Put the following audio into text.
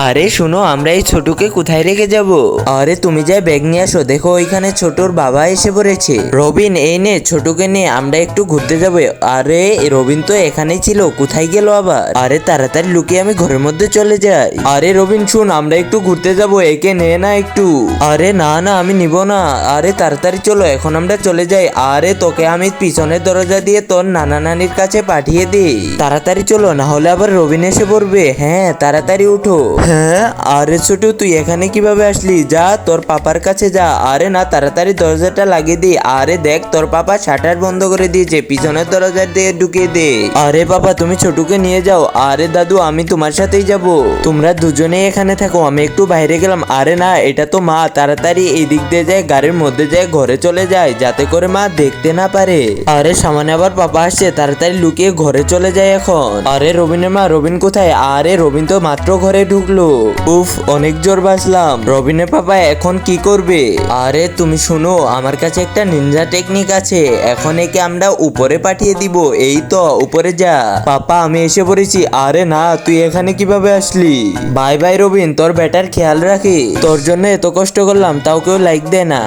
আরে শুনো, আমরা এই ছোটুকে কোথায় রেখে যাব? আরে তুমি যাই ব্যাগ নিয়ে আসো, দেখো ওইখানে ছোটুর বাবা এসে পড়েছে। রবিন, এই নে ছোটুকে নিয়ে আমরা একটু ঘুরতে যাব। আরে রবিন তো এখানেই ছিল, কোথায় গেল আবার? আরে তাড়াতাড়ি লুকিয়ে আমি ঘরের মধ্যে চলে যাই। আরে রবিন শুন, আমরা একটু ঘুরতে যাব, একে নে না একটু। আরে না না, আমি নিব না। আরে তাড়াতাড়ি চলো, এখন আমরা চলে যাই। আরে তোকে আমি পিছনের দরজা দিয়ে তোর নানা নানির কাছে পাঠিয়ে দিই। তাড়াতাড়ি চলো, না হলে আবার রবিন এসে পড়বে। হ্যাঁ তাড়াতাড়ি উঠো। হ্যাঁ, আরে ছোটু তুই এখানে কিভাবে আসলি? যা তোর পাপার কাছে যা। আরে না, তাড়াতাড়ি দরজাটা লাগিয়ে দি। আরে দেখ, তোর পাপা শাটার বন্ধ করে দিয়েছে, পিছনের দরজা দিয়ে ঢুকিয়ে দে। আরে বাবা, তুমি ছোটুকে নিয়ে যাও। আরে দাদু, আমি তোমার সাথেই যাব। তোমরা দুজনেই এখানে থাকো, আমি একটু বাইরে গেলাম। আরে না, এটা তো মা, তাড়াতাড়ি এই দিক দিয়ে যায়, গাড়ির মধ্যে যায়, ঘরে চলে যায়, যাতে করে মা দেখতে না পারে। আরে সামনে আবার পাপা আসছে, তাড়াতাড়ি লুকিয়ে ঘরে চলে যায় এখন। আরে রবিনের মা, রবিন কোথায়? আরে রবিন তো মাত্র ঘরে ঢুকলো। উফ, অনেক জোর বাঁচলাম। রবিনের পাপা এখন কি করবে? আরে তুমি শুনো, আমার কাছে একটা নিনজা টেকনিক আছে, এখন একে আমরা উপরে পাঠিয়ে দিব। এই তো উপরে যা। পাপা আমি এসে পড়েছি। আরে না, তুই এখানে কিভাবে আসলি? বাই বাই রবিন, তোর বেটার খেয়াল রাখি। তোর জন্য এত কষ্ট করলাম, তাও কেউ লাইক দেয় না।